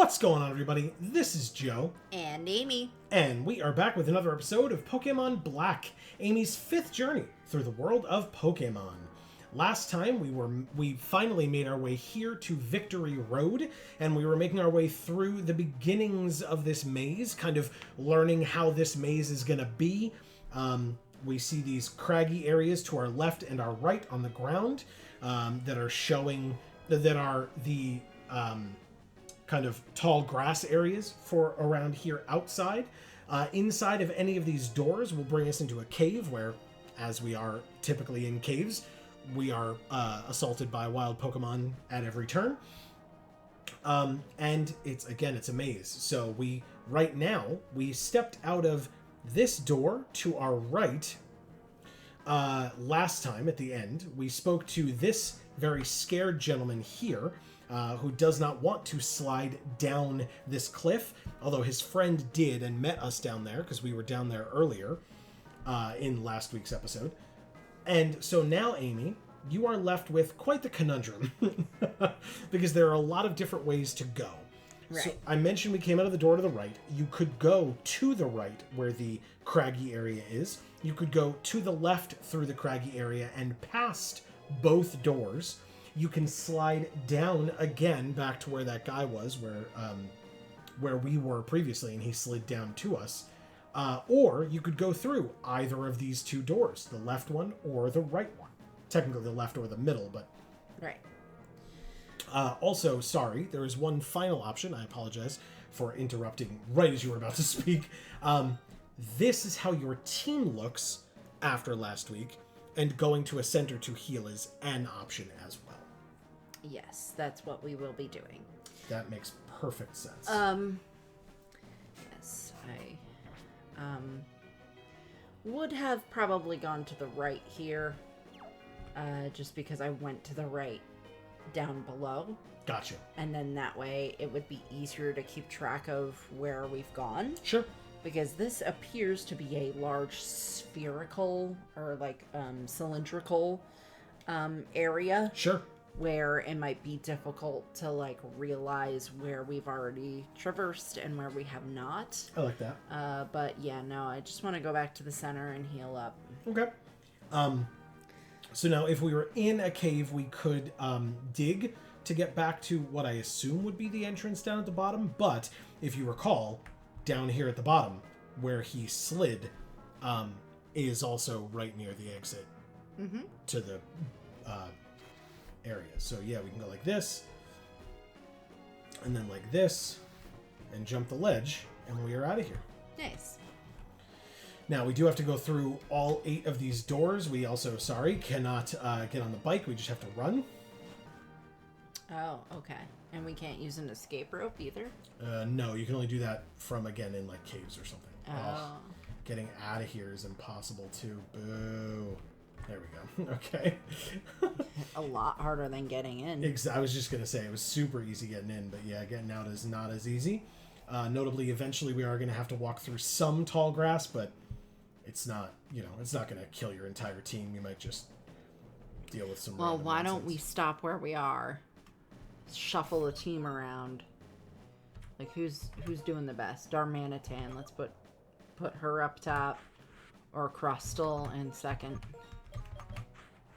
What's going on, everybody? This is Joe. And Amy. And we are back with another episode of Pokemon Black, Amy's 5th journey through the world of Pokemon. Last time, we finally made our way here to Victory Road, and we were making our way through the beginnings of this maze, kind of learning how this maze is going to be. We see these craggy areas to our left and our right on the ground that are showing, that are the kind of tall grass areas for around here outside. Inside of any of these doors will bring us into a cave where, as we are typically in caves, we are assaulted by wild Pokemon at every turn. And it's a maze. So right now, we stepped out of this door to our right. Last time at the end, we spoke to this very scared gentleman here, who does not want to slide down this cliff, although his friend did and met us down there because we were down there earlier in last week's episode. And so now, Amy, you are left with quite the conundrum because there are a lot of different ways to go. Right. So I mentioned we came out of the door to the right. You could go to the right where the craggy area is. You could go to the left through the craggy area and past both doors. You can slide down again back to where that guy was, where we were previously, and he slid down to us. Or you could go through either of these two doors, the left one or the right one. Technically the left or the middle, but... Right. Also, sorry, there is one final option. I apologize for interrupting right as you were about to speak. This is how your team looks after last week, and going to a center to heal is an option as well. Yes, that's what we will be doing. That makes perfect sense. Yes, I would have probably gone to the right here, just because I went to the right down below. Gotcha. And then that way it would be easier to keep track of where we've gone. Sure. Because this appears to be a large spherical or cylindrical area. Sure. Where it might be difficult to realize where we've already traversed and where we have not. I like that. But yeah, no, I just want to go back to the center and heal up. Okay. So now if we were in a cave, we could dig to get back to what I assume would be the entrance down at the bottom. But if you recall, down here at the bottom where he slid is also right near the exit to the area. So yeah, we can go like this and then like this and jump the ledge, and we are out of here. Nice. Now, we do have to go through all 8 of these doors. We also, cannot get on the bike. We just have to run. Oh, okay. And we can't use an escape rope either? No, you can only do that from, again, in caves or something. Oh. Getting out of here is impossible, too. Boo. There we go. Okay. A lot harder than getting in. I was just going to say, it was super easy getting in, but yeah, getting out is not as easy. Notably, eventually we are going to have to walk through some tall grass, but it's not, it's not going to kill your entire team. You might just deal with some. Well, why don't we stop where we are? Shuffle the team around. Who's doing the best? Darmanitan. Let's put her up top, or Crustle in second.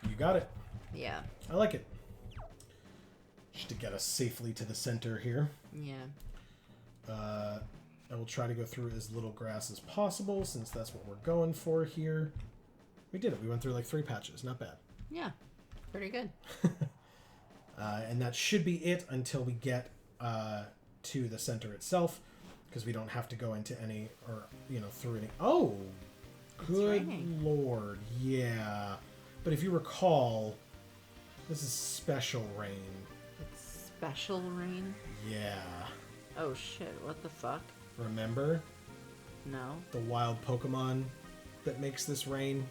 You got it. Yeah. I like it. Just to get us safely to the center here. Yeah. I will try to go through as little grass as possible, since that's what we're going for here. We did it. We went through 3 patches. Not bad. Yeah. Pretty good. And that should be it until we get to the center itself, because we don't have to go into any, or, through any... Oh! Good lord. Yeah. But if you recall, this is special rain. It's special rain? Yeah. Oh shit, what the fuck? Remember? No. The wild Pokemon that makes this rain?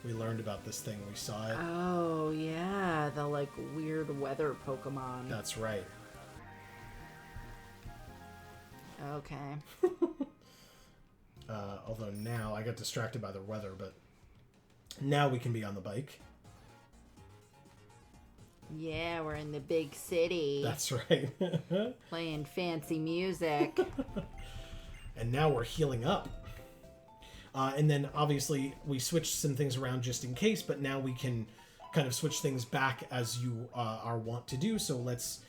We learned about this thing. We saw it. Oh, yeah. The, weird weather Pokemon. That's right. Okay. Although now, I got distracted by the weather, but now we can be on the bike. Yeah, we're in the big city. That's right. Playing fancy music. And now we're healing up. And then obviously we switched some things around just in case, but now we can kind of switch things back as you are wont to do. So let's,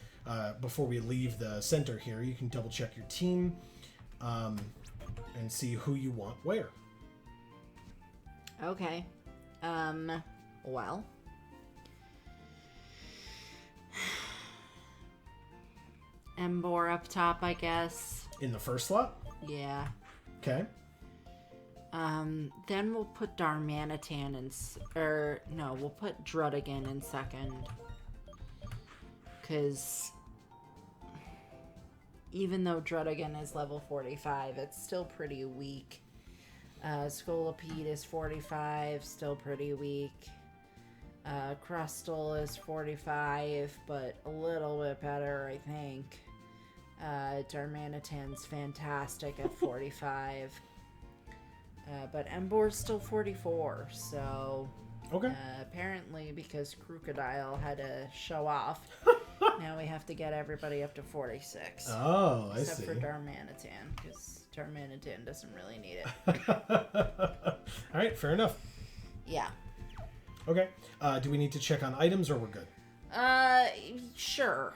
before we leave the center here, you can double check your team and see who you want where. Okay. Well. Embor up top, I guess. In the first slot? Yeah. Okay. Then we'll put Darmanitan we'll put Druddigan in second. Because even though Druddigan is level 45, it's still pretty weak. Scolipede is 45, still pretty weak. Crustle is 45, but a little bit better, I think. Darmanitan's fantastic at 45. But Embor's still 44, so... Okay. Apparently, because Crocodile had to show off, now we have to get everybody up to 46. Oh, I see. Except for Darmanitan, because Darmanitan doesn't really need it. All right, fair enough. Yeah. Okay. Do we need to check on items or we're good? Sure.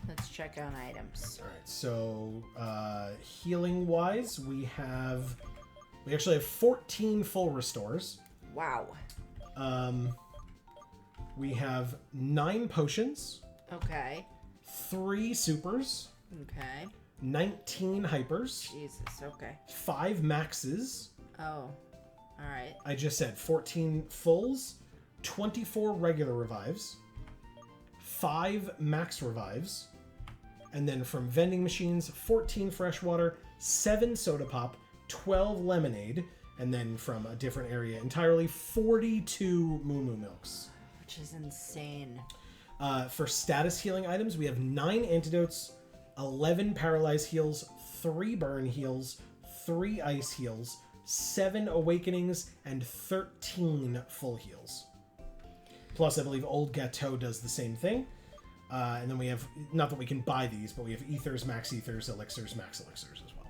Let's check on items. All right, so healing wise, we actually have 14 full restores. Wow. We have 9 potions. Okay. 3 supers. Okay. 19 hypers. Jesus, okay. 5 maxes. Oh. Alright. I just said 14 fulls, 24 regular revives, 5 max revives, and then from vending machines, 14 fresh water, 7 soda pop, 12 lemonade, and then from a different area entirely, 42 Moo Moo Milks. Which is insane. For status healing items, we have 9 antidotes, 11 paralyze heals, 3 burn heals, 3 ice heals, 7 awakenings, and 13 full heals. Plus, I believe Old Gateau does the same thing. And then we have, not that we can buy these, but we have ethers, max ethers, elixirs, max elixirs as well.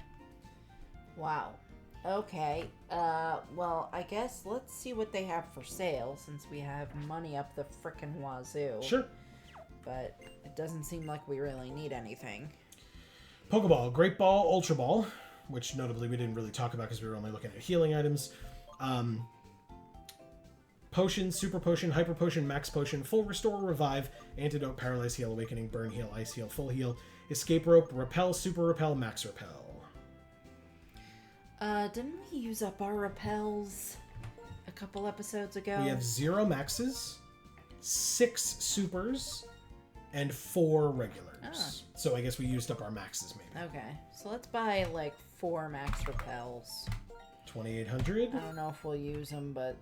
Wow. Okay. Well, I guess let's see what they have for sale, since we have money up the frickin' wazoo. Sure. But it doesn't seem like we really need anything. Pokeball, Great Ball, Ultra Ball, which notably we didn't really talk about because we were only looking at healing items. Potion, Super Potion, Hyper Potion, Max Potion, Full Restore, Revive, Antidote, Paralyze, Heal, Awakening, Burn Heal, Ice Heal, Full Heal, Escape Rope, Repel, Super Repel, Max Repel. Didn't we use up our repels a couple episodes ago? We have 0 maxes, 6 supers, and 4 regulars. So I guess we used up our maxes maybe. Okay, so let's buy like 4 max repels. 2,800. I don't know if we'll use them, but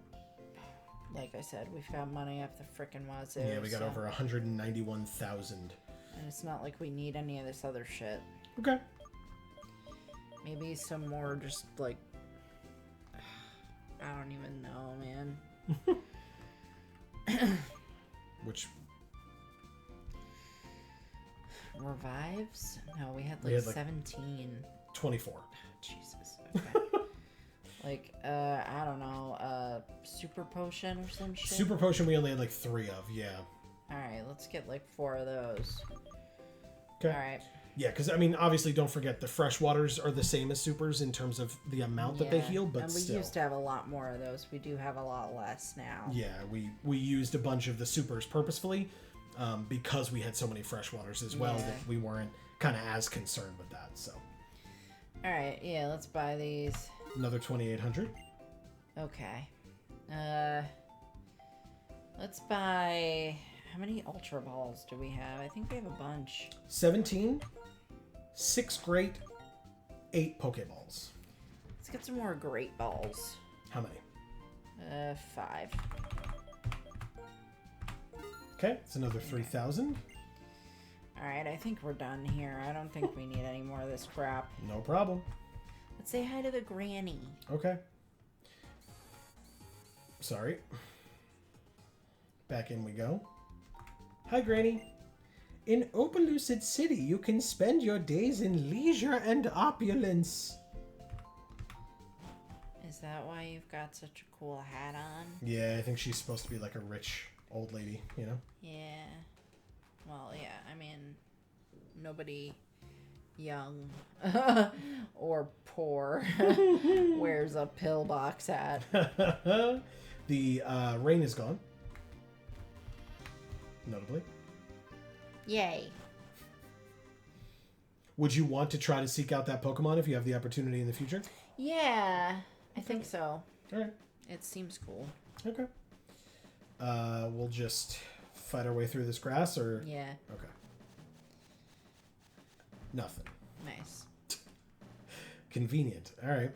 like I said, we've got money up the frickin' wazoo. Yeah, we got over 191,000. And it's not like we need any of this other shit. Okay. Maybe some more just like... I don't even know, man. Which... Revives? No, we had like 17. 24. Jesus. Okay. Like, I don't know, Super Potion or some shit? Super Potion we only had like 3 of, yeah. Alright, let's get like 4 of those. Okay. Alright. Yeah, because, I mean, obviously, don't forget, the fresh waters are the same as supers in terms of the amount that they heal, but and we still. used to have a lot more of those. We do have a lot less now. Yeah, we used a bunch of the supers purposefully because we had so many fresh waters as well that we weren't kind of as concerned with that, so. Alright, yeah, let's buy these. Another 2,800. Okay. Let's buy... How many Ultra Balls do we have? I think we have a bunch. 17, 6 Great, 8 Pokeballs. Let's get some more Great Balls. How many? 5. Okay, it's another 3,000. Alright, I think we're done here. I don't think we need any more of this crap. No problem. Let's say hi to the granny. Okay. Sorry. Back in we go. Hi, Granny. In Opelucid City, you can spend your days in leisure and opulence. Is that why you've got such a cool hat on? Yeah, I think she's supposed to be like a rich old lady, you know? Yeah. Well, yeah, I mean, nobody young or poor wears a pillbox hat. The rain is gone. Notably. Yay. Would you want to try to seek out that Pokemon if you have the opportunity in the future? Yeah, I think so. All right. It seems cool. Okay. We'll just fight our way through this grass, or... Yeah. Okay. Nothing. Nice. Convenient. All right.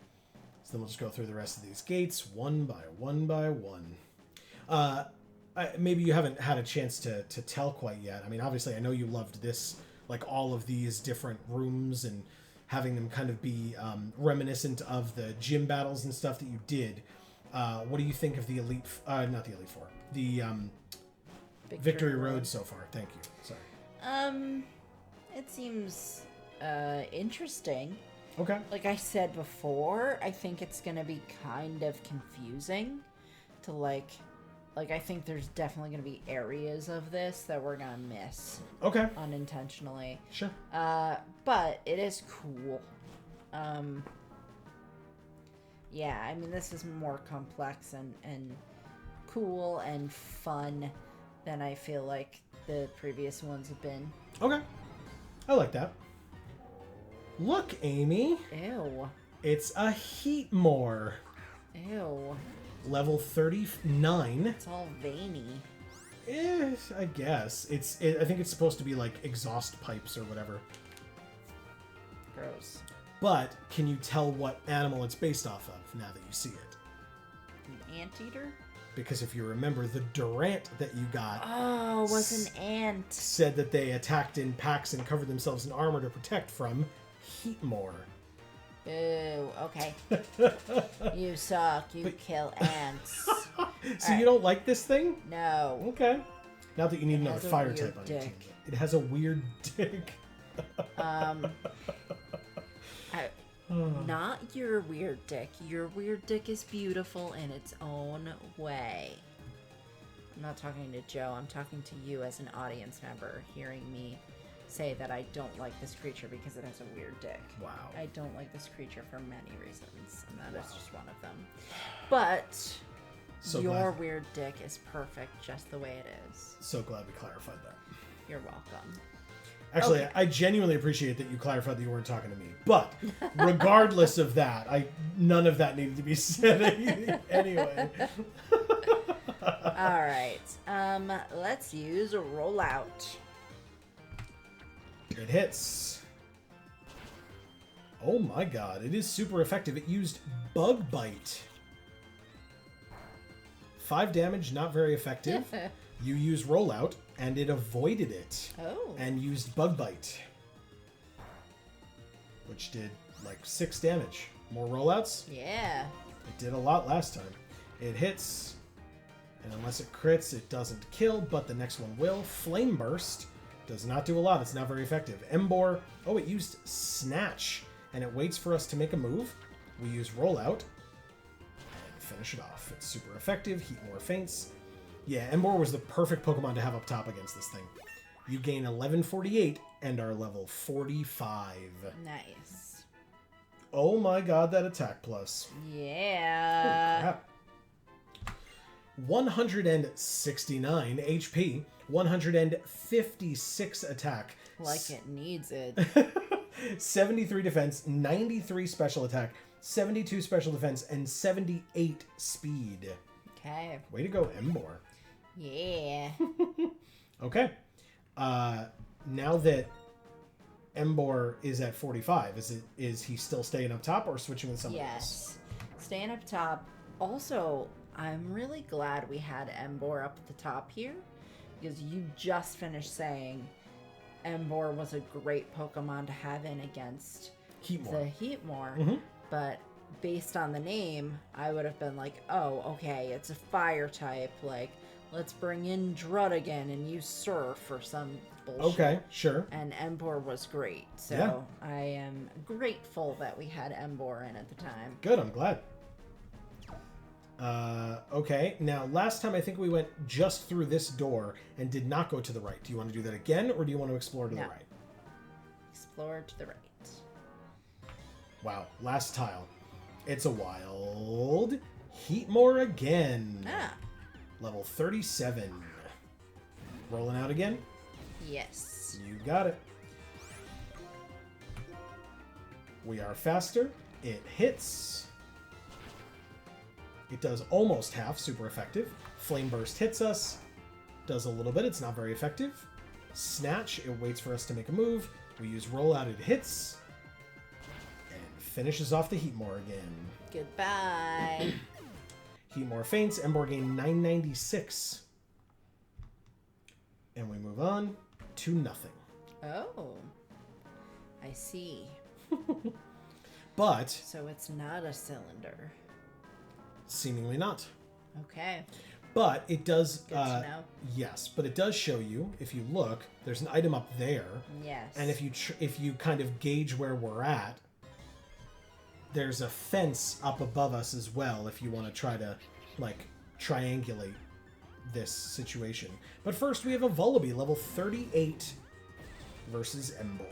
So then we'll just go through the rest of these gates one by one by one. Maybe you haven't had a chance to tell quite yet. I mean, obviously, I know you loved this, like all of these different rooms and having them kind of be reminiscent of the gym battles and stuff that you did. What do you think of the not the Elite Four, the Victory Road so far? Thank you. Sorry. It seems interesting. Okay. Like I said before, I think it's gonna be kind of confusing to like I think there's definitely gonna be areas of this that we're gonna miss. Okay. Unintentionally. Sure. But it is cool. Yeah, I mean this is more complex and cool and fun than I feel like the previous ones have been. Okay. I like that. Look, Amy. Ew. It's a Heatmor. Ew. Level 39. It's all veiny. I guess. I think it's supposed to be like exhaust pipes or whatever. Gross. But can you tell what animal it's based off of now that you see it? An anteater? Because if you remember, the Durant that you got was an ant. said that they attacked in packs and covered themselves in armor to protect from Heatmor. Ooh, okay. You suck. You kill ants. So you don't like this thing? No. Okay. Not that you need It another has a fire weird type on your team. dick. It has a weird dick. Not your weird dick. Your weird dick is beautiful in its own way. I'm not talking to Joe. I'm talking to you as an audience member, hearing me say that I don't like this creature because it has a weird dick. Wow. I don't like this creature for many reasons, and that is just one of them. But So your glad. weird dick is perfect just the way it is. So glad we clarified that. You're welcome. Actually, Okay. I genuinely appreciate that you clarified that you weren't talking to me. But regardless of that, none of that needed to be said anyway. All right. Let's use a rollout. It hits. Oh my god, it is super effective. It used Bug Bite. 5 damage, not very effective. You use Rollout, and it avoided it. Oh. And used Bug Bite. Which did like 6 damage. More rollouts? Yeah. It did a lot last time. It hits, and unless it crits, it doesn't kill, but the next one will. Flame Burst does not do a lot. It's not very effective. Embor, oh, it used Snatch, and it waits for us to make a move. We use Rollout, and finish it off. It's super effective. Heatmor faints. Yeah, Embor was the perfect Pokemon to have up top against this thing. You gain 1148 and are level 45. Nice. Oh my god, that attack plus. Yeah. Crap. 169 HP, 156 attack. Like it needs it. 73 defense, 93 special attack, 72 special defense, and 78 speed. Okay. Way to go, Embor. Yeah. Okay. Now that Embor is at 45, is he still staying up top or switching with someone else? Yes. Staying up top. Also, I'm really glad we had Embor up at the top here, because you just finished saying Embor was a great Pokemon to have in against Heatmor. the Heatmor, but based on the name, I would have been like, oh, okay, it's a fire type. Like, let's bring in Drud again and use Surf for some bullshit. Okay, sure. And Embor was great. So Yeah. I am grateful that we had Embor in at the time. Good, I'm glad. Okay, now last time I think we went just through this door and did not go to the right. Do you want to do that again, or do you want to explore to the right? Explore to the right. Wow, last tile. It's a wild Heatmor again. Ah. Level 37. Rolling out again? Yes. You got it. We are faster. It hits. It does almost half, super effective. Flame Burst hits us. Does a little bit, it's not very effective. Snatch, it waits for us to make a move. We use Rollout, it hits. And finishes off the Heatmor again. Goodbye. Heatmor faints, Embor gain 996. And we move on to nothing. Oh. I see. But So it's not a cylinder. seemingly not. Okay. But it does, Good to know. yes, but it does show you, if you look, there's an item up there. Yes. And if you kind of gauge where we're at, there's a fence up above us as well if you want to try to, like, triangulate this situation. But first we have a Vullaby, level 38 versus Embor.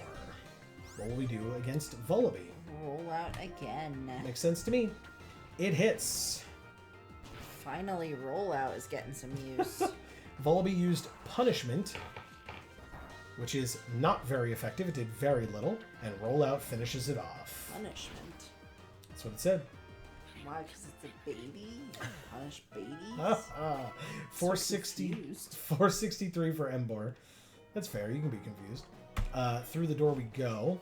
What will we do against Vullaby? Roll out again. Makes sense to me. It hits. Finally, rollout is getting some use. Vullaby used Punishment, which is not very effective. It did very little. And Rollout finishes it off. Punishment. That's what it said. Why? Because it's a baby? Punish babies? 460, confused. 463 for Embor. That's fair. You can be confused. Through the door we go.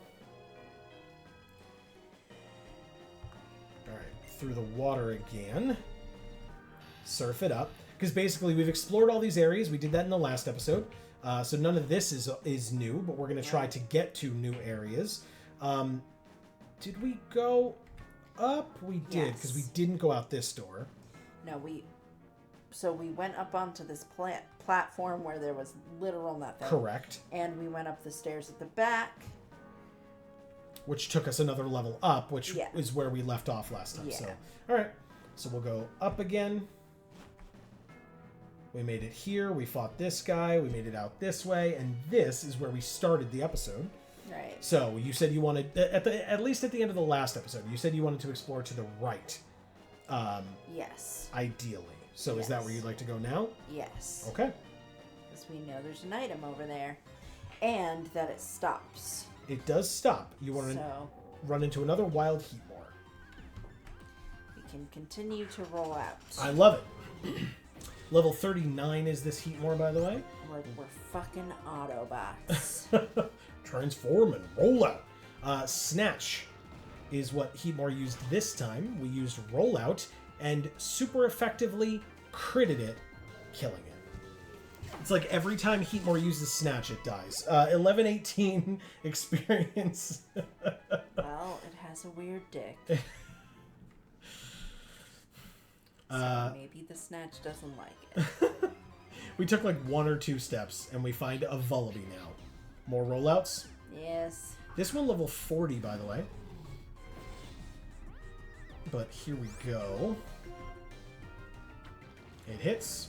Alright. Through the water again. Surf it up. Because basically we've explored all these areas. We did that in the last episode. So none of this is new, but we're going to try to get to new areas. Did we go up? We did, because we didn't go out this door. No, we went up onto this platform where there was literal nothing. Correct. And we went up the stairs at the back. Which took us another level up, which is where we left off last time. Yeah. So, all right. So we'll go up again. We made it here. We fought this guy. We made it out this way. And this is where we started the episode. Right. So you said you wanted, at least at the end of the last episode, you said you wanted to explore to the right. Yes. Ideally. So is that where you'd like to go now? Yes. Okay. Because we know there's an item over there. And that it stops. It does stop. You want to run into another wild Heatmor. We can continue to roll out. I love it. Level 39 is this Heatmor, by the way. We're fucking Autobots. Transform and roll out. Snatch is what Heatmor used this time. We used Rollout and super effectively critted it, killing it. It's like every time Heatmor uses Snatch, it dies. 1118 experience. Well, it has a weird dick. So maybe the Snatch doesn't like it. We took like 1 or 2 steps, and we find a Vullaby now. More rollouts? Yes. This one level 40, by the way. But here we go. It hits.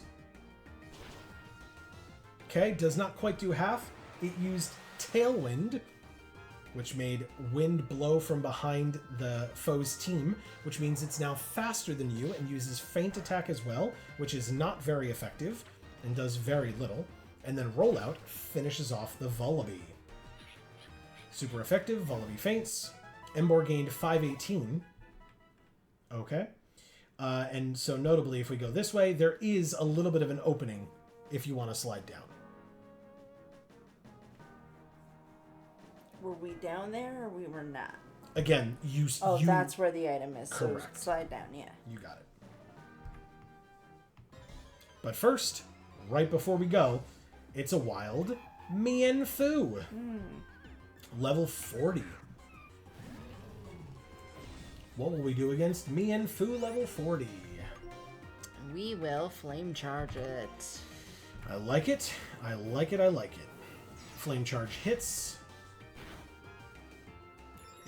Okay, does not quite do half. It used Tailwind, which made wind blow from behind the foe's team, which means it's now faster than you and uses Feint Attack as well, which is not very effective and does very little. And then Rollout finishes off the Vullaby. Super effective, Vullaby faints. Embor gained 518. Okay. And so notably, if we go this way, there is a little bit of an opening if you want to slide down. Were we down there or we were not? Again, that's where the item is. Correct. So slide down, yeah. You got it. But first, right before we go, it's a wild Mienfoo. Level 40. What will we do against Mienfoo level 40? We will flame charge it. I like it. I like it. I like it. Flame charge hits.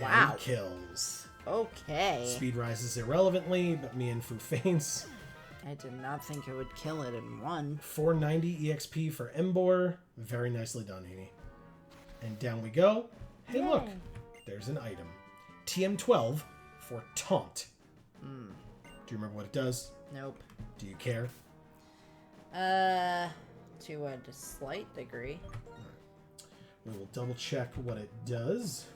Wow. And kills. Okay. Speed rises irrelevantly, but Mienfoo faints. I did not think it would kill it in one. 490 EXP for Embor. Very nicely done, Amy. And down we go. Hey, Yay. look. There's an item. TM12 for Taunt. Do you remember what it does? Nope. Do you care? To a slight degree. We will double check what it does.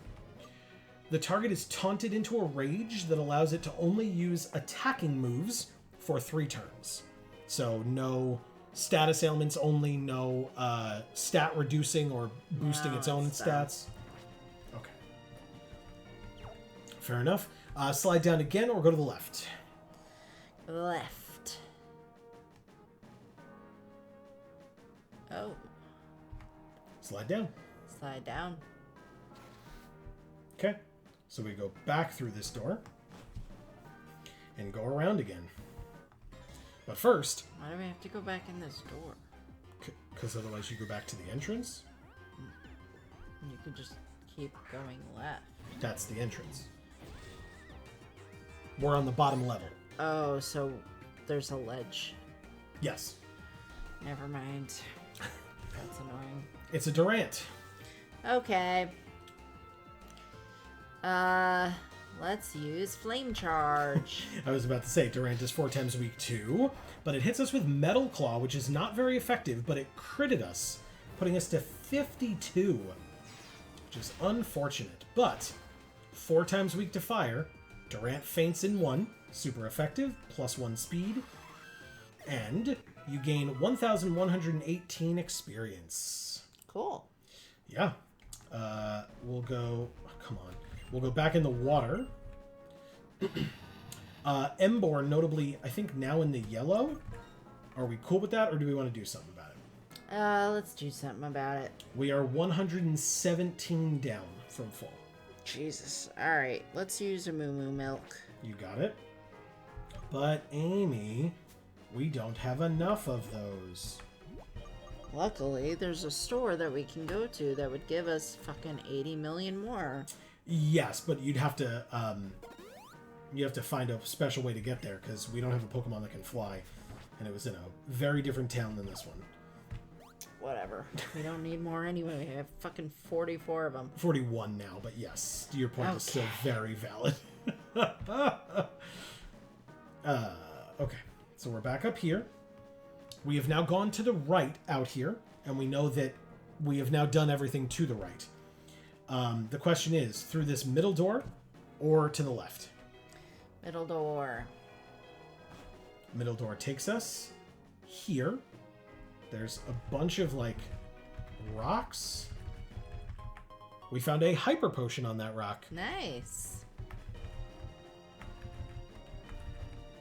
The target is taunted into a rage that allows it to only use attacking moves for 3 turns. So no status ailments, only no stat reducing or boosting its own stats. Okay. Fair enough. Slide down again or go to the left. To the left. Oh. Slide down. Slide down. Okay. So we go back through this door and go around again. But first... Why do we have to go back in this door? Because otherwise you go back to the entrance. You could just keep going left. That's the entrance. We're on the bottom level. Oh, so there's a ledge. Yes. Never mind. That's annoying. It's a Durant. Okay. Let's use Flame Charge. I was about to say, Durant is 4 times weak too, but it hits us with Metal Claw, which is not very effective, but it critted us, putting us to 52, which is unfortunate. But 4 times weak to fire, Durant faints in 1, super effective, +1 speed, and you gain 1,118 experience. Cool. Yeah. We'll go... come on. We'll go back in the water. Embor, notably, I think now in the yellow. Are we cool with that, or do we want to do something about it? Let's do something about it. We are 117 down from full. Jesus. Alright, let's use a Moo Moo Milk. You got it. But, Amy, we don't have enough of those. Luckily, there's a store that we can go to that would give us fucking 80 million more. Yes, but you'd have to find a special way to get there, because we don't have a Pokemon that can fly, and it was in a very different town than this one. Whatever. We don't need more anyway. I have fucking 44 of them. 41 now, but yes, your point is still very valid. Okay, so we're back up here. We have now gone to the right out here, and we know that we have now done everything to the right. The question is, through this middle door or to the left? Middle door. Middle door takes us here. There's a bunch of, like, rocks. We found a hyper potion on that rock. Nice.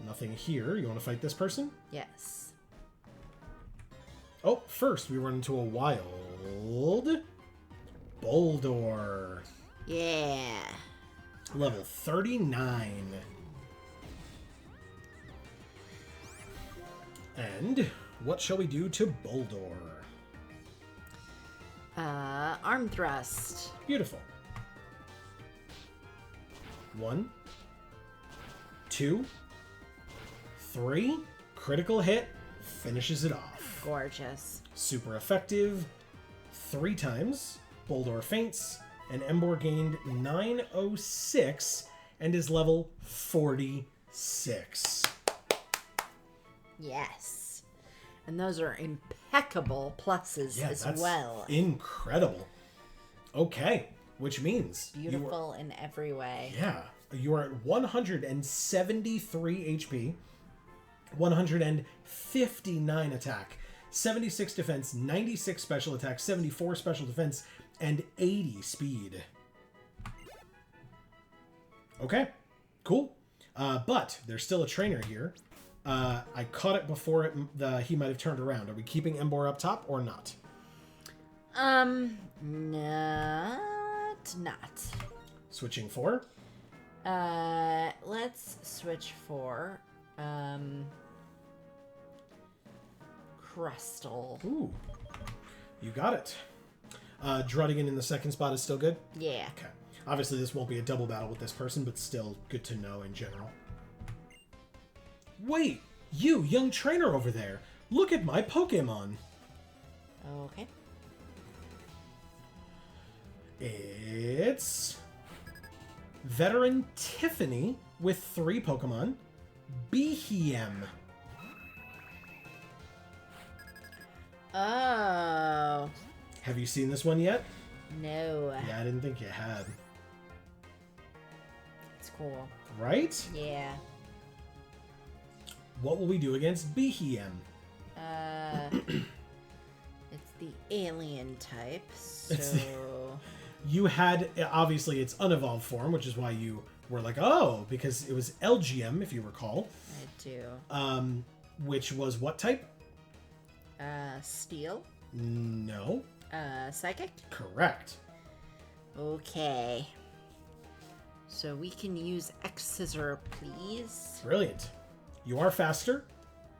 Nothing here. You want to fight this person? Yes. Oh, first we run into a wild Boldor. Yeah. Level 39. And what shall we do to Boldor? Arm thrust. Beautiful. 1, 2, 3. Critical hit. Finishes it off. Gorgeous. Super effective. 3 times. Boldor faints. And Embor gained 906 and is level 46. Yes. And those are impeccable pluses as well. Incredible. Okay, which means beautiful in every way. Yeah, you are at 173 HP, 159 attack, 76 defense, 96 special attack, 74 special defense, and 80 speed. Okay, cool. But there's still a trainer here. I caught it before he might have turned around. Are we keeping Embor up top or not? Not. Switching for? Let's switch for, Crustle. Ooh. You got it. Druddigan in the second spot is still good? Yeah. Okay. Obviously, this won't be a double battle with this person, but still good to know in general. Wait! You, young trainer over there! Look at my Pokémon! Okay. It's... Veteran Tiffany with 3 Pokemon. Beeheeyem. Oh. Have you seen this one yet? No. Yeah, I didn't think you had. It's cool. Right? Yeah. What will we do against Beeheeyem? It's the alien type, so... You had, obviously, its unevolved form, which is why you were like, oh, because it was LGM, if you recall. I do. Which was what type? Steel? No. Psychic? Correct. Okay. So we can use X-Scissor, please. Brilliant. You are faster.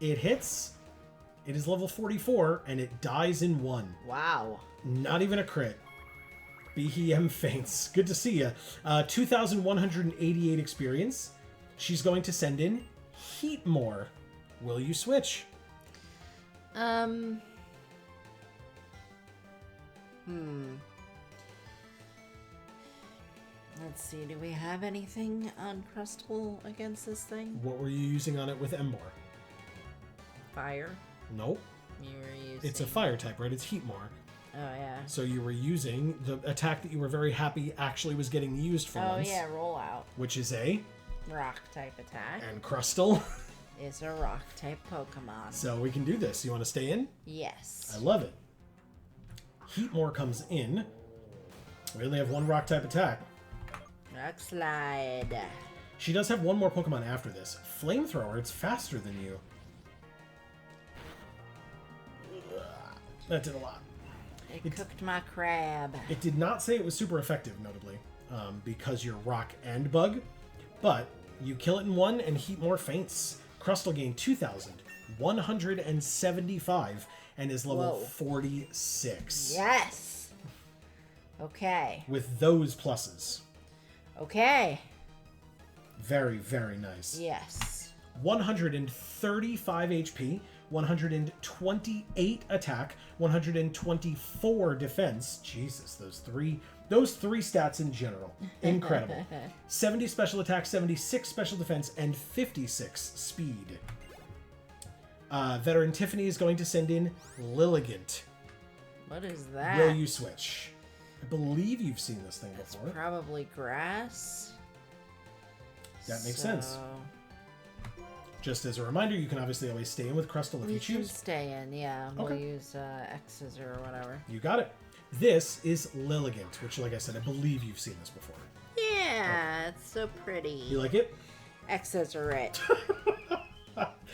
It hits. It is level 44, and it dies in 1. Wow. Not even a crit. Beeheeyem faints. Good to see you. 2,188 experience. She's going to send in Heatmor. Will you switch? Let's see, do we have anything on Crustle against this thing? What were you using on it with Embor? Fire? Nope. You were using... It's a fire type, right? It's Heatmor. Oh, yeah. So you were using the attack that you were very happy actually was getting used for once. Oh, yeah, roll out. Which is a... Rock type attack. And Crustle. Is a rock type Pokemon. So we can do this. You want to stay in? Yes. I love it. Heatmor comes in. We only have 1 rock type attack. Rock Slide. She does have 1 more Pokemon after this. Flamethrower, it's faster than you. That did a lot. It cooked my crab. It did not say it was super effective, notably, because you're rock and bug, but you kill it in 1 and Heatmor faints. Crustle gained 2,175 and is level 46. Yes! Okay. With those pluses. Okay. Very, very nice. Yes. 135 HP, 128 attack, 124 defense. Jesus, those three stats in general. Incredible. 70 special attack, 76 special defense, and 56 speed. Veteran Tiffany is going to send in Lilligant. What is that? Will you switch? I believe you've seen this thing before. It's probably grass. That makes sense. Just as a reminder, you can obviously always stay in with Crustle if you choose. We can stay in, yeah. Okay. We'll use X's or whatever. You got it. This is Lilligant, which, like I said, I believe you've seen this before. Yeah, it's so pretty. You like it? X's are it.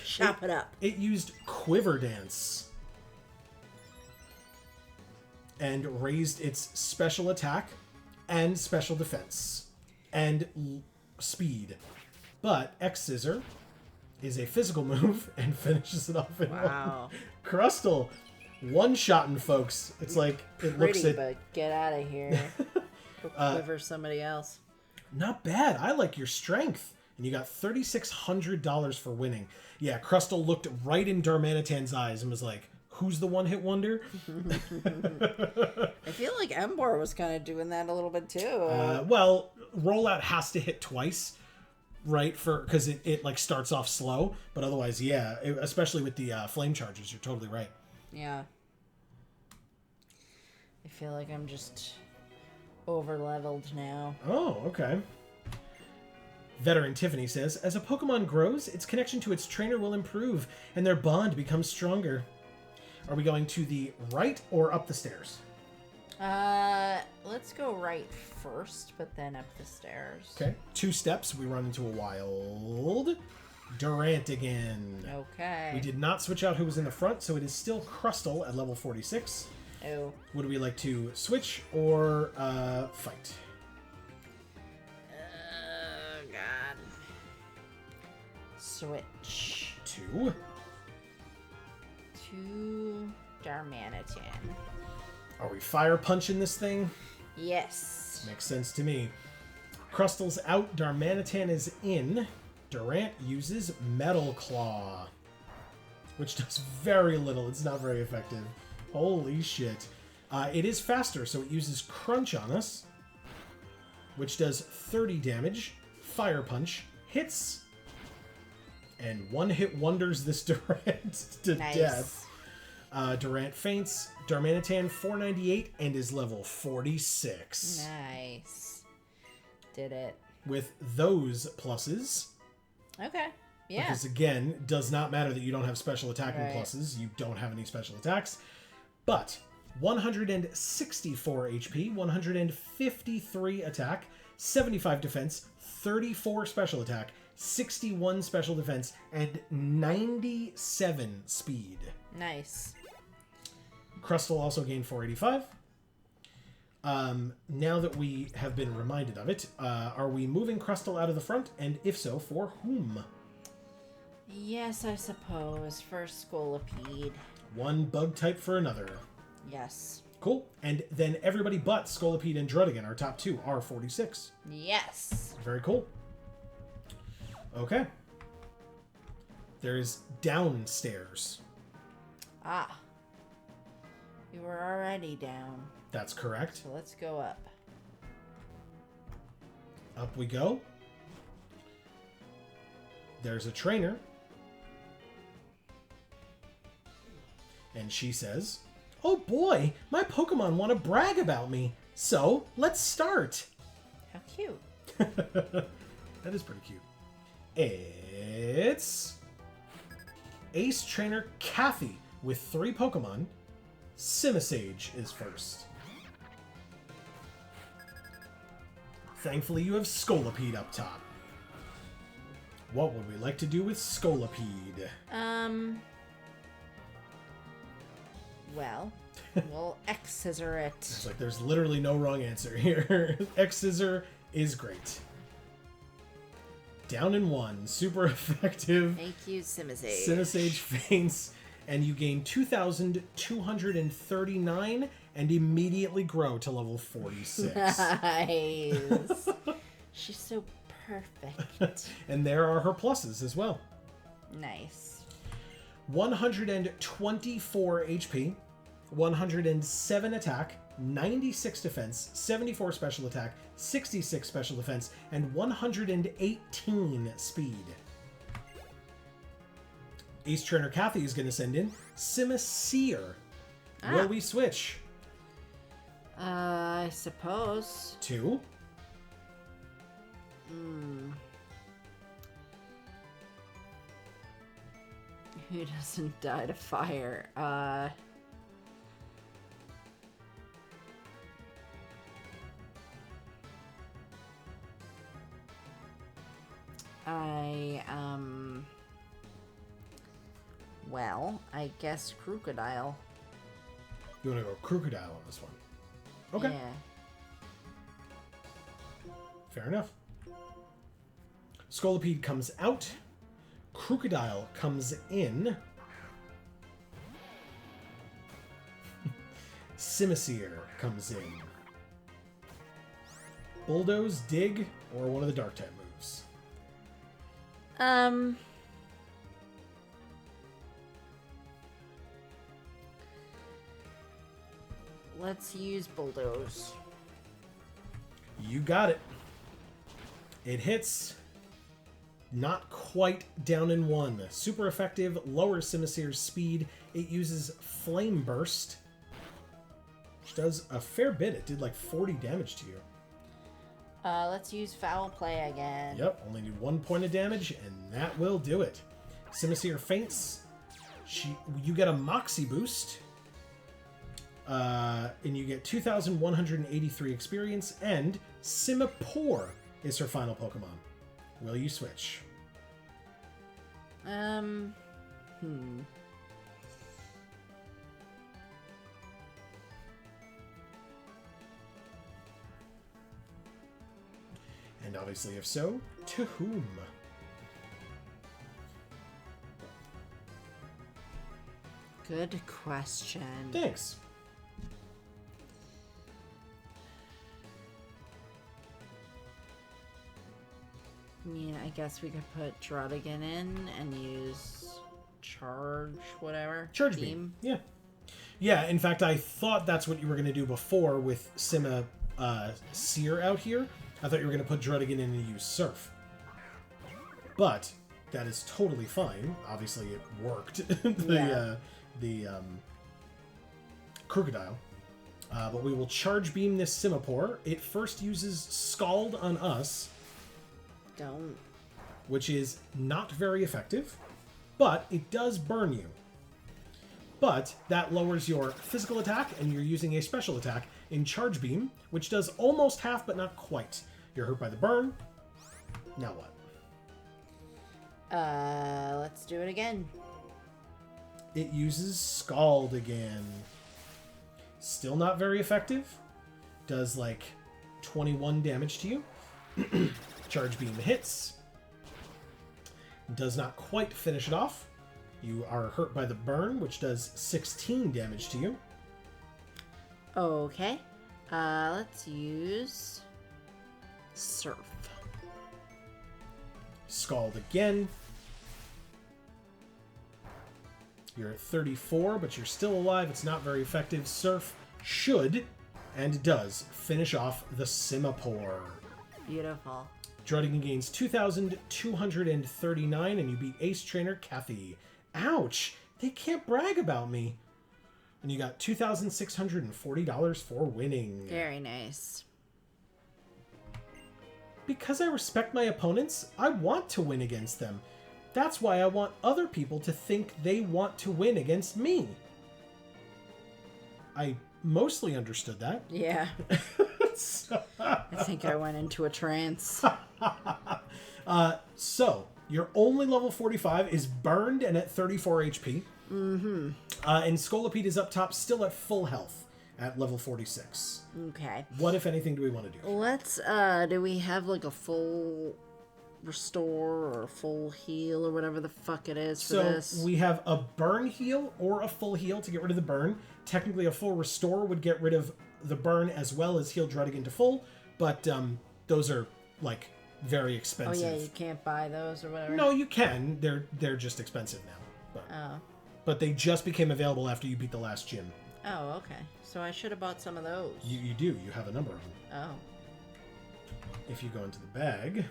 Chop it up. It used Quiver Dance and raised its special attack and special defense and speed. But X-Scissor is a physical move and finishes it off in 1. Crustle, one-shotting, folks. It's like it looks at. But get out of here. Go quiver somebody else. Not bad. I like your strength. And you got $3,600 for winning. Yeah, Crustle looked right in Darmanitan's eyes and was like, who's the one-hit wonder? I feel like Embor was kind of doing that a little bit too. Well, rollout has to hit twice, right? Because it like starts off slow. But otherwise, yeah, especially with the flame charges, you're totally right. Yeah. I feel like I'm just over-leveled now. Oh, okay. Veteran Tiffany says, as a Pokemon grows, its connection to its trainer will improve, and their bond becomes stronger. Are we going to the right or up the stairs? Let's go right first, but then up the stairs. Okay. 2 steps, we run into a wild Durant again. Okay. We did not switch out who was in the front, so it is still Crustle at level 46. Oh. Would we like to switch or fight? God. Switch. 2. 2 Darmanitan. Are we fire punching this thing? Yes. Makes sense to me. Crustal's out. Darmanitan is in. Durant uses Metal Claw, which does very little. It's not very effective. Holy shit. It is faster, so it uses Crunch on us, which does 30 damage. Fire Punch hits, and one-hit wonders this Durant to death. Durant faints. Darmanitan 498 and is level 46. Nice. Did it. With those pluses. Okay. Yeah. Because again, does not matter that you don't have special attacking pluses. You don't have any special attacks. But 164 HP, 153 attack, 75 defense, 34 special attack, 61 special defense, and 97 speed. Nice. Crustal also gained 485. Now that we have been reminded of it, are we moving Crustal out of the front? And if so, for whom? Yes, I suppose. For Scolipede. One bug type for another. Yes. Cool. And then everybody but Scolipede and Druddigan, our top two, are 46. Yes. Very cool. Okay. There's downstairs. Ah. We were already down. That's correct. So let's go up. Up we go. There's a trainer. And she says, "Oh boy, my Pokemon want to brag about me. So, let's start." How cute. That is pretty cute. It's Ace Trainer Kathy with 3 Pokemon. Simisage is first. Thankfully, you have Scolipede up top. What would we like to do with Scolipede? Well, we'll X-scissor it. It's like there's literally no wrong answer here. X-scissor is great. Down in 1. Super effective. Thank you, Simisage. Simisage faints, and you gain 2,239 and immediately grow to level 46. Nice. She's so perfect. And there are her pluses as well. Nice. 124 HP, 107 attack, 96 defense, 74 special attack, 66 special defense, and 118 speed. Ace Trainer Kathy is going to send in Simisear. Will we switch? I suppose. 2. Who doesn't die to fire? Well, I guess Crocodile. You want to go Crocodile on this one? Okay. Yeah. Fair enough. Scolipede comes out. Crocodile comes in. Simisear comes in. Bulldoze, Dig, or one of the Dark type moves. Let's use Bulldoze. You got it. It hits. Not quite down in 1. Super effective, lowers Simisear's speed. It uses Flame Burst, which does a fair bit. It did like 40 damage to you. Let's use Foul Play again. Yep, only need 1 point of damage, and that will do it. Simisear faints. You get a Moxie boost. And you get 2,183 experience, and Simipour is her final Pokemon. Will you switch? And obviously, if so, to whom? Good question. Thanks. I mean, I guess we could put Druddigan in and use charge, whatever. Charge beam. Yeah. Yeah, in fact, I thought that's what you were going to do before with Sima Seer out here. I thought you were going to put Druddigan in and use Surf. But that is totally fine. Obviously, it worked. the Crocodile. But we will charge beam this Simipour. It first uses Scald on us. Don't. Which is not very effective, but it does burn you. But that lowers your physical attack, and you're using a special attack in Charge Beam, which does almost half, but not quite. You're hurt by the burn. Now what? Let's do it again. It uses Scald again. Still not very effective. Does like 21 damage to you. Charge Beam hits. Does not quite finish it off. You are hurt by the burn, which does 16 damage to you. Okay. Let's use Surf. Scald again. You're at 34, but you're still alive. It's not very effective. Surf should, and does, finish off the Simipour. Beautiful. Druddigan gains 2,239, and you beat Ace Trainer Kathy. Ouch! They can't brag about me. And you got $2,640 for winning. Very nice. Because I respect my opponents, I want to win against them. That's why I want other people to think they want to win against me. I mostly understood that. Yeah. I think I went into a trance. So, your only level 45 is burned and at 34 HP. Mm-hmm. And Scolipede is up top, still at full health at level 46. Okay. What, if anything, do we want to do? Let's, do we have like a full restore or full heal or whatever the fuck it is for this? So, we have a burn heal or a full heal to get rid of the burn. Technically, a full restore would get rid of the burn as well as heal Druddigan to full, but those are, like, very expensive. Oh yeah, you can't buy those or whatever? No, you can. They're just expensive now. But they just became available after you beat the last gym. Oh, okay. So I should have bought some of those. You do. You have a number of them. Oh. If you go into the bag...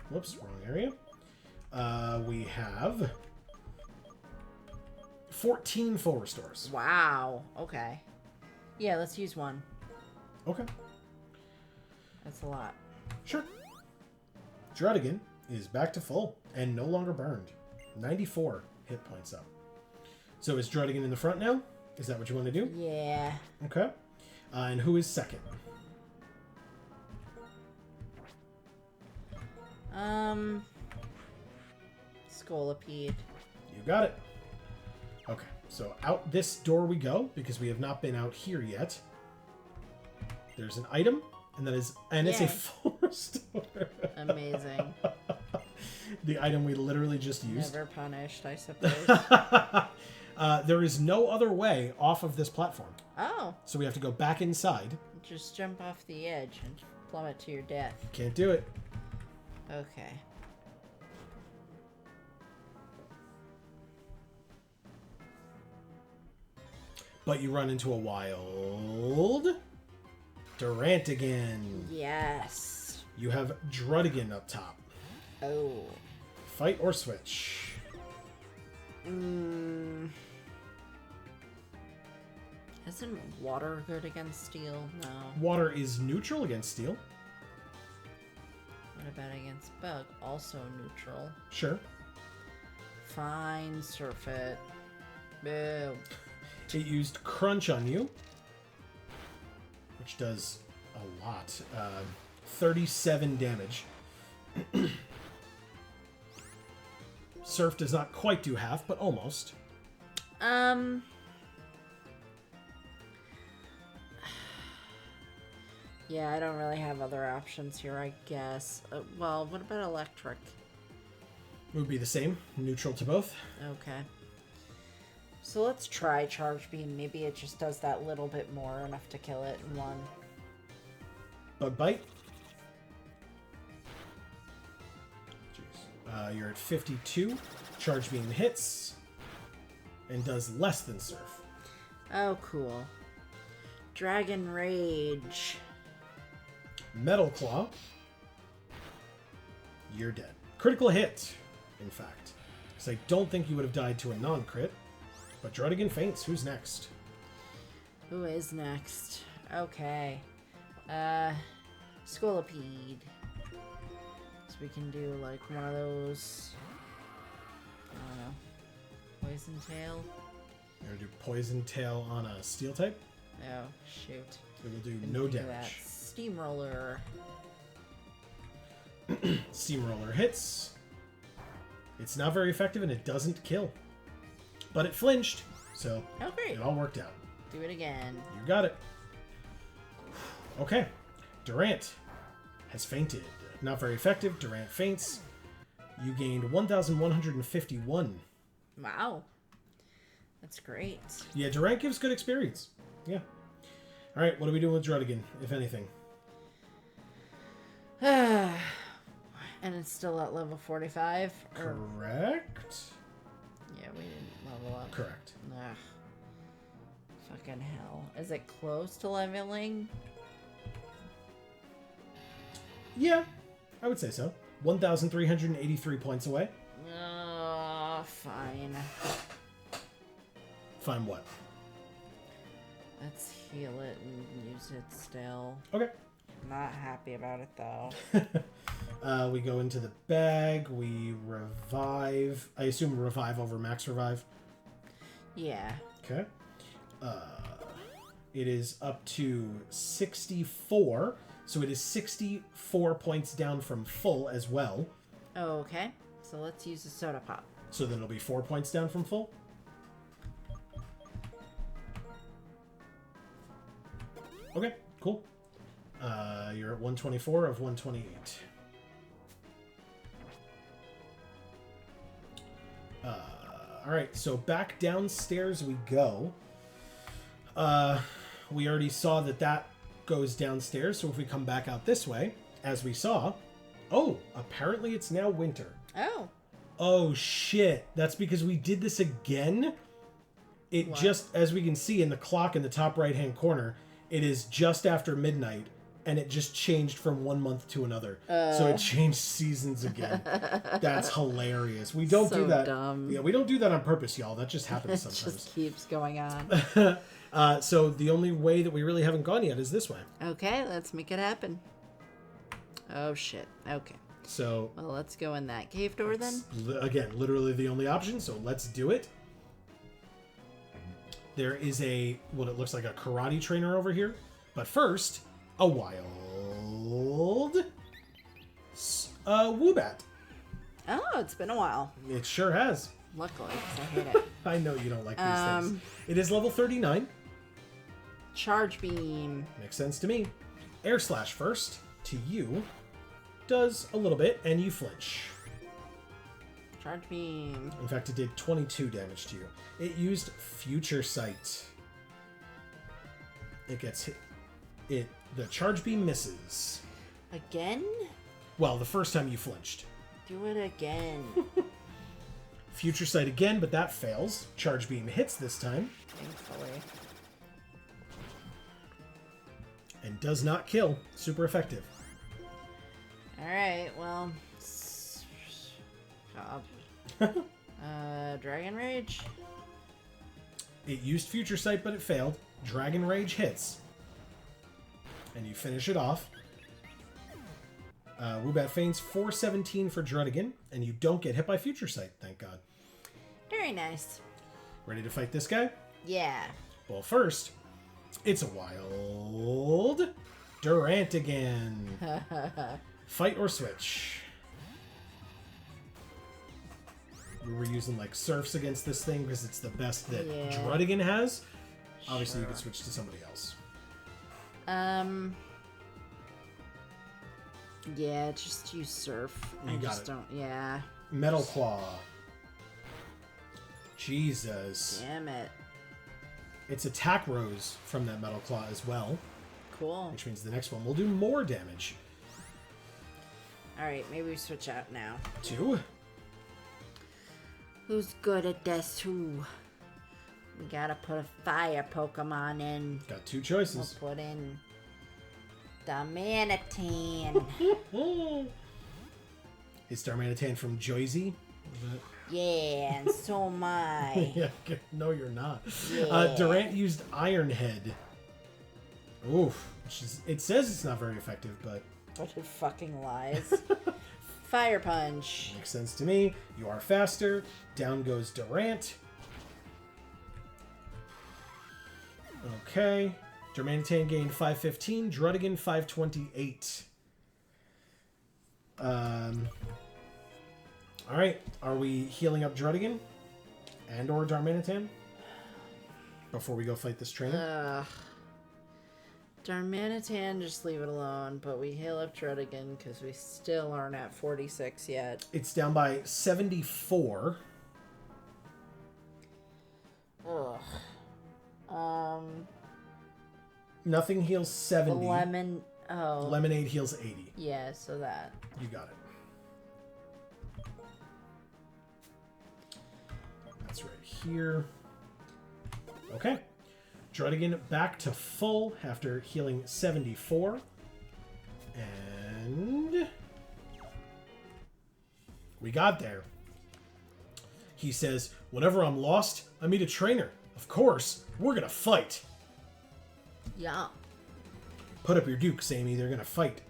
Whoops, wrong area. We have 14 full restores. Wow. Okay. Yeah, let's use one. Okay. That's a lot. Sure. Druddigan is back to full and no longer burned. 94 hit points up. So is Druddigan in the front now? Is that what you want to do? Yeah. Okay. And who is second? Scolipede. You got it. Okay, so out this door we go, because we have not been out here yet. There's an item, and it's a full restore. Amazing. The item we literally just used. Never punished, I suppose. There is no other way off of this platform. Oh. So we have to go back inside. Just jump off the edge and plummet to your death. Can't do it. Okay. But you run into a wild Durantigan. Yes. You have Druddigan up top. Oh. Fight or switch? Isn't water good against steel? No. Water is neutral against steel. What about against bug? Also neutral. Sure. Fine, surf it. Boo. It used Crunch on you, which does a lot. 37 damage. Surf does not quite do half, but almost. Yeah, I don't really have other options here, I guess. Well, what about electric? It would be the same. Neutral to both. Okay. So let's try Charge Beam. Maybe it just does that little bit more, enough to kill it in one. Bug Bite. Jeez. You're at 52. Charge Beam hits and does less than Surf. Oh, cool. Dragon Rage. Metal Claw. You're dead. Critical hit, in fact. Because I don't think you would have died to a non-crit. But Druddigan faints. Who's next? Who is next? Okay. Scolipede. So we can do like one of those. I don't know. Poison Tail. You're going to do Poison Tail on a Steel type. Oh, shoot. It will do no damage. Steamroller. Steamroller hits. It's not very effective and it doesn't kill. But it flinched, so Oh, great. it all worked out. Do it again. You got it. Okay. Durant has fainted. Not very effective. Durant faints. You gained 1,151. Wow. That's great. Yeah, Durant gives good experience. Yeah. All right, what are we doing with Druddigan, if anything? And it's still at level 45? Correct? Yeah, we didn't level up. Correct. Ugh. Fucking hell. Is it close to leveling? Yeah, I would say so. 1,383 points away. Fine. Fine what? Let's heal it and use it still. Okay. Not happy about it though. We go into the bag. We revive. I assume revive over max revive. Yeah. Okay. It is up to 64. So it is 64 points down from full as well. Okay. So let's use a soda pop. So then it'll be 4 points down from full. Okay, cool. You're at 124 of 128. All right, so back downstairs we go. We already saw that goes downstairs, so if we come back out this way, as we saw, oh, apparently it's now winter. Oh. Oh, shit. That's because we did this again. It What? just, as we can see in the clock in the top right-hand corner, it is just after midnight, and it just changed from 1 month to another. So it changed seasons again. That's hilarious. We don't So do that. dumb. Yeah, we don't do that on purpose, y'all. That just happens It sometimes. just keeps going on. So the only way that we really haven't gone yet is this way. Okay, let's make it happen. Oh shit. Okay. So Well, let's go in that cave door then. again, literally the only option. So let's do it. There is what it looks like a karate trainer over here. But first, a wild Woobat. Oh, it's been a while. It sure has. Luckily, because I hate it. I know you don't like these things. It is level 39. Charge beam. Makes sense to me. Air slash first to you. Does a little bit, and you flinch. Charge beam. In fact, it did 22 damage to you. It used Future Sight. It gets hit. The charge beam misses. Again? Well, the first time you flinched. Do it again. Future Sight again, but that fails. Charge beam hits this time. Thankfully. And does not kill. Super effective. Alright, well. God. Dragon Rage. It used Future Sight, but it failed. Dragon Rage hits. And you finish it off. Woobat feigns 417 for Druddigan, and you don't get hit by Future Sight, thank God. Very nice. Ready to fight this guy? Yeah. Well, first, it's a wild Durant again. Fight or switch? We were using like surfs against this thing because it's the best that Druddigan has. Obviously, you could switch to somebody else. Yeah, just use surf. You I got just it. don't. Yeah. Metal Claw. Jesus. Damn it. Its attack rose from that Metal Claw as well. Cool. Which means the next one will do more damage. Alright, maybe we switch out now. 2. Who's good at this? Who? We gotta put a fire Pokemon in. Got 2 choices. We'll put in Darmanitan. Is Darmanitan from Joyzy? Yeah, and so am I. Yeah, no, you're not. Yeah. Durant used Iron Head. Oof. It says it's not very effective, but... But it fucking lies. Fire Punch. Makes sense to me. You are faster. Down goes Durant. Okay. Darmanitan gained 515. Druddigan 528. Alright. Are we healing up Druddigan? And or Darmanitan? Before we go fight this trainer? Darmanitan, just leave it alone. But we heal up Druddigan because we still aren't at 46 yet. It's down by 74. Ugh. Nothing heals 70. Lemonade heals 80. Yeah, so that. You got it. That's right here. Okay. Druddigan back to full after healing 74. And... we got there. He says, whenever I'm lost, I meet a trainer. Of course, we're gonna fight. Yeah. Put up your dukes, Amy. They're gonna fight.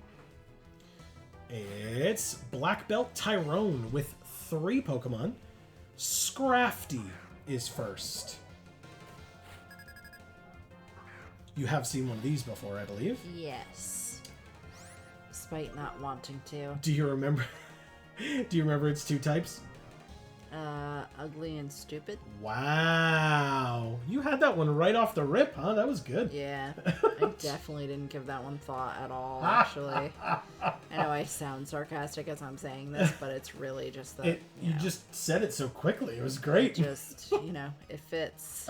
It's Black Belt Tyrone with 3 Pokemon. Scrafty is first. You have seen one of these before, I believe. Yes. Despite not wanting to. Do you remember? Do you remember its 2 types? Ugly and stupid. Wow. You had that one right off the rip, huh? That was good. Yeah. I definitely didn't give that one thought at all, actually. I know I sound sarcastic as I'm saying this, but it's really just that, you just said it so quickly. It was great. Just, it fits.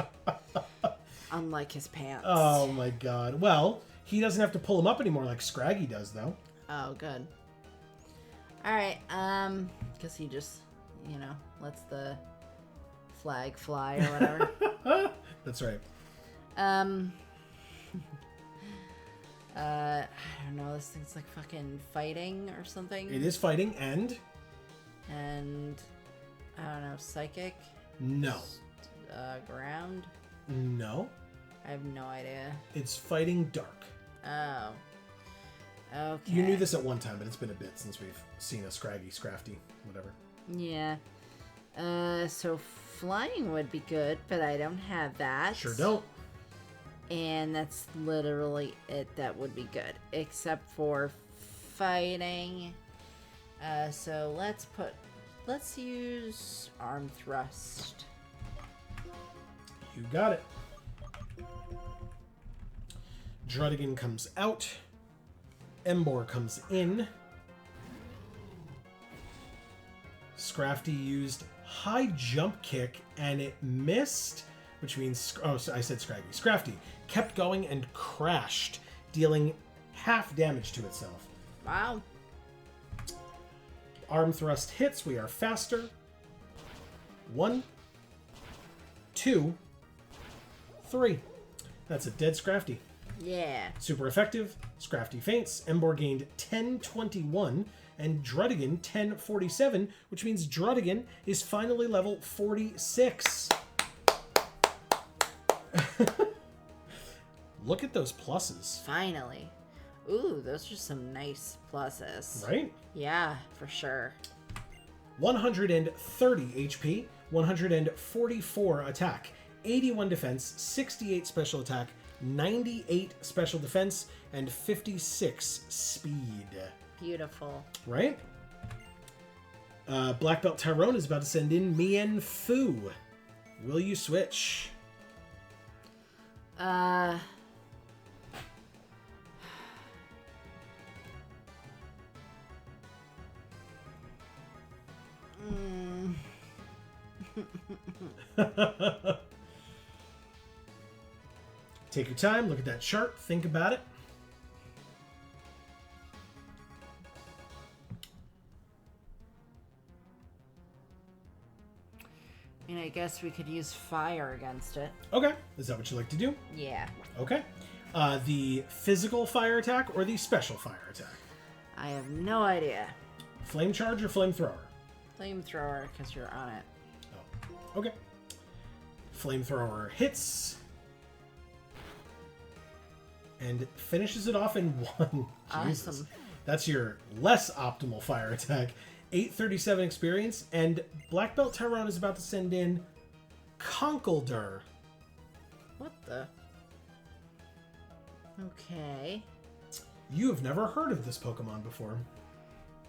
Unlike his pants. Oh my god. Well, he doesn't have to pull him up anymore like Scraggy does, though. Oh, good. Alright, because he just, lets the flag fly or whatever. That's right. I don't know, this thing's like fucking fighting or something. It is fighting and... I don't know, psychic? No. Ground? No. I have no idea. It's fighting dark. Oh. Okay. You knew this at one time, but it's been a bit since we've seen a Scraggy, Scrafty, whatever. Yeah. So flying would be good, but I don't have that. Sure don't. And that's literally it that would be good. Except for fighting. So let's use Arm Thrust. You got it. Druddigan comes out. Emboar comes in. Scrafty used high jump kick and it missed, which means, I said Scraggy. Scrafty kept going and crashed, dealing half damage to itself. Wow. Arm thrust hits. We are faster. 1, 2, 3. That's a dead Scrafty. Yeah. Super effective. Scrafty faints. Emboar gained 1021 and Druddigan 1047, which means Druddigan is finally level 46. Look at those pluses. Finally. Ooh, those are some nice pluses. Right? Yeah, for sure. 130 HP, 144 attack, 81 defense, 68 special attack, 98 special defense, and 56 speed. Beautiful. Right? Black Belt Tyrone is about to send in Mien Fu. Will you switch? Take your time, look at that chart, think about it. I mean, I guess we could use fire against it. Okay, is that what you like to do? Yeah. Okay. The physical fire attack or the special fire attack? I have no idea. Flame charge or flamethrower? Flamethrower, because you're on it. Oh, okay. Flamethrower hits. And finishes it off in one. Jesus. Awesome. That's your less optimal fire attack. 837 experience, and Black Belt Tyrone is about to send in Conkeldurr. What the? Okay. You have never heard of this Pokemon before.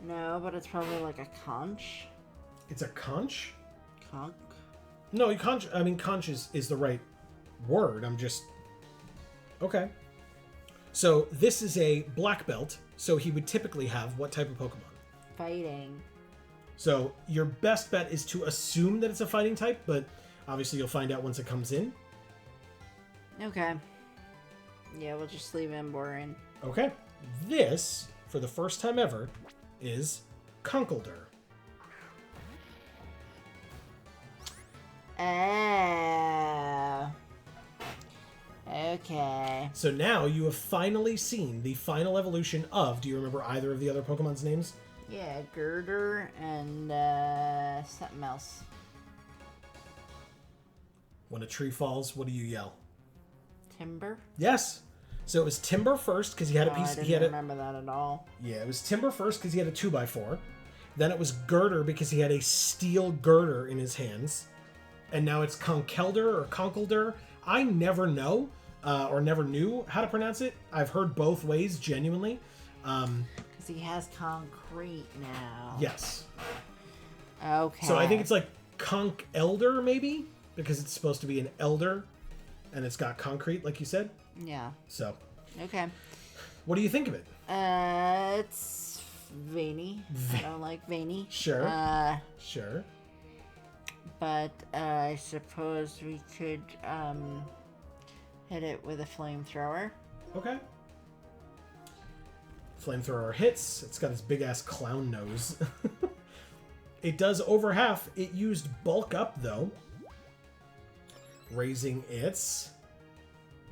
No, but it's probably like a conch. It's a conch? Conch? No, conch. I mean, conch is the right word. I'm just... Okay. So this is a black belt, so he would typically have what type of Pokemon? Fighting. So your best bet is to assume that it's a fighting type, but obviously you'll find out once it comes in. Okay. Yeah, we'll just leave Emboar in. Okay. This, for the first time ever, is Conkeldurr. Okay. So now you have finally seen the final evolution of, do you remember either of the other Pokemon's names? Yeah, Girder and something else. When a tree falls, what do you yell? Timber? Yes. So it was Timber first because he had a I piece. didn't remember that at all. Yeah, it was Timber first because he had a 2x4. Then it was Girder because he had a steel girder in his hands. And now it's Conkeldurr or Conkeldurr. I never know or never knew how to pronounce it. I've heard both ways, genuinely. Because he has concrete now. Yes. Okay. So I think it's like Conkeldurr, maybe? Because it's supposed to be an elder. And it's got concrete, like you said. Yeah. So. Okay. What do you think of it? It's veiny. I don't like veiny. Sure. Sure. But I suppose we could hit it with a flamethrower. Okay. Flamethrower hits. It's got this big ass clown nose. It does over half. It used bulk up though, raising its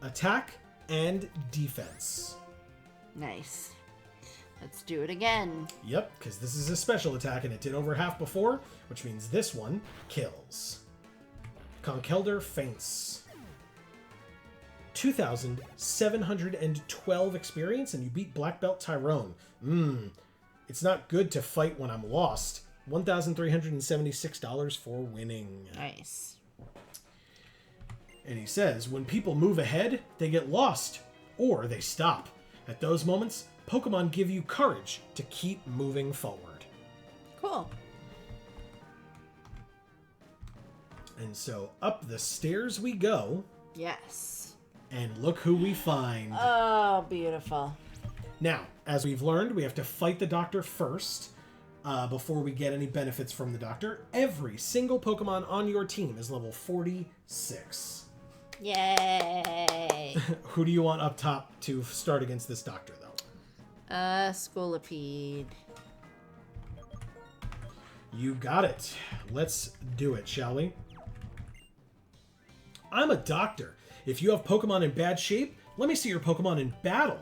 attack and defense. Nice. Let's do it again. Yep, because this is a special attack and it did over half before, which means this one kills. Conkeldurr faints. 2,712 experience and you beat Black Belt Tyrone. It's not good to fight when I'm lost. $1,376 for winning. Nice. And he says, when people move ahead, they get lost, or they stop. At those moments, Pokemon give you courage to keep moving forward. Cool. And so up the stairs we go. Yes. And look who we find. Oh, beautiful. Now, as we've learned, we have to fight the doctor first before we get any benefits from the doctor. Every single Pokemon on your team is level 46. Yay! Who do you want up top to start against this doctor, though? Scolipede. You got it. Let's do it, shall we? I'm a doctor. If you have Pokemon in bad shape, let me see your Pokemon in battle.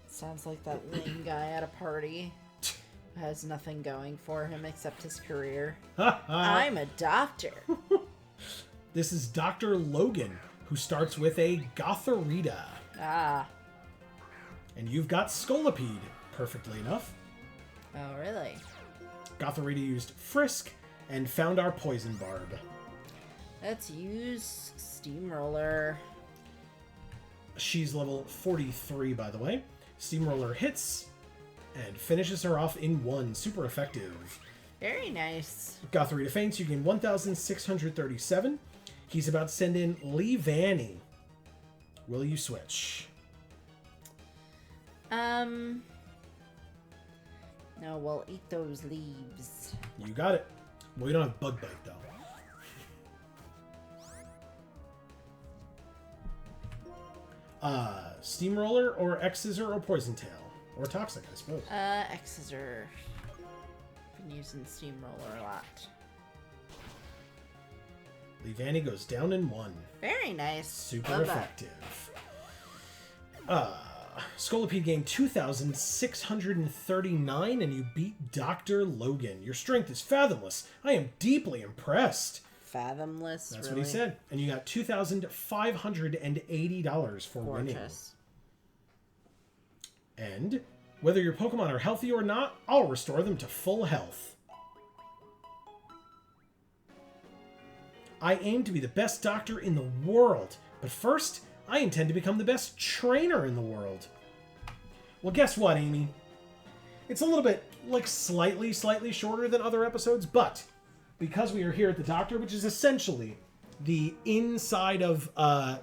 Sounds like that lame guy at a party who has nothing going for him except his career. I'm a doctor. This is Dr. Logan, who starts with a Gothorita. Ah. And you've got Scolipede, perfectly enough. Oh, really? Gothorita used Frisk and found our Poison Barb. Let's use Steamroller. She's level 43, by the way. Steamroller hits and finishes her off in one. Super effective. Very nice. Gothorita faints. You gain 1,637. He's about to send in Lee Vanny. Will you switch? No, we'll eat those leaves. You got it. Well, we don't have Bug Bite, though. Steamroller or X-Scissor or Poison Tail? Or Toxic, I suppose. X-Scissor. Been using Steamroller a lot. Leavanny goes down in 1. Very nice. Super Love effective. Scolipede gained 2,639 and you beat Dr. Logan. Your strength is fathomless. I am deeply impressed. Fathomless. That's really? what he said. And you got $2,580 for winning. Gorgeous. And whether your Pokemon are healthy or not, I'll restore them to full health. I aim to be the best doctor in the world, but first, I intend to become the best trainer in the world. Well, guess what, Amy? It's a little bit, like, slightly shorter than other episodes, but because we are here at the Doctor, which is essentially the inside of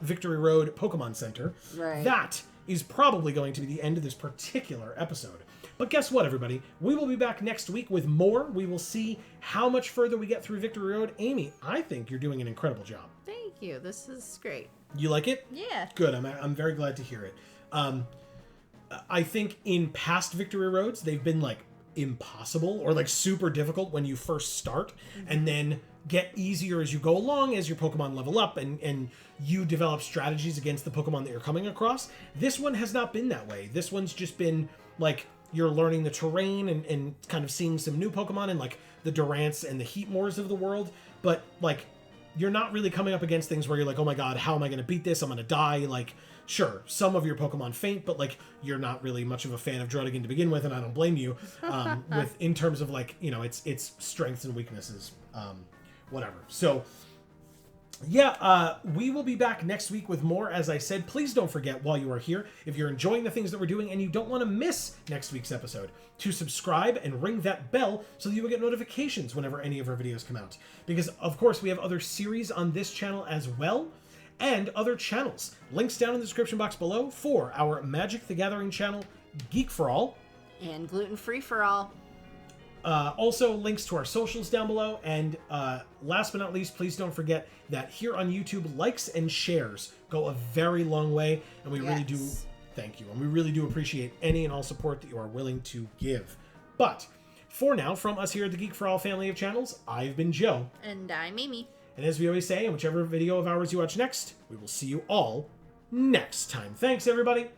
Victory Road Pokemon Center, right. That is probably going to be the end of this particular episode. But guess what, everybody? We will be back next week with more. We will see how much further we get through Victory Road. Amy, I think you're doing an incredible job. Thank you. This is great. You like it? Yeah. Good. I'm very glad to hear it. I think in past Victory Roads, they've been, like, impossible or, like, super difficult when you first start, and then get easier as you go along, as your Pokemon level up, and you develop strategies against the Pokemon that you're coming across. This one has not been that way. This one's just been, like, you're learning the terrain and kind of seeing some new Pokemon and, like, the Durants and the Heatmors of the world, but, like, you're not really coming up against things where you're like, oh my god, how am I going to beat this? I'm going to die. Like, sure, some of your Pokemon faint, but, like, you're not really much of a fan of Druddigan to begin with, and I don't blame you, in terms of, like, you know, its strengths and weaknesses, whatever. So, yeah, we will be back next week with more. As I said, please don't forget while you are here, if you're enjoying the things that we're doing and you don't want to miss next week's episode, to subscribe and ring that bell so that you will get notifications whenever any of our videos come out. Because, of course, we have other series on this channel as well, and other channels. Links down in the description box below for our Magic the Gathering channel, Geek for All. And Gluten Free for All. Also, links to our socials down below. And last but not least, please don't forget that here on YouTube, likes and shares go a very long way. And we really do, thank you. And we really do appreciate any and all support that you are willing to give. But for now, from us here at the Geek for All family of channels, I've been Joe. And I'm Amy. And as we always say, in whichever video of ours you watch next, we will see you all next time. Thanks, everybody.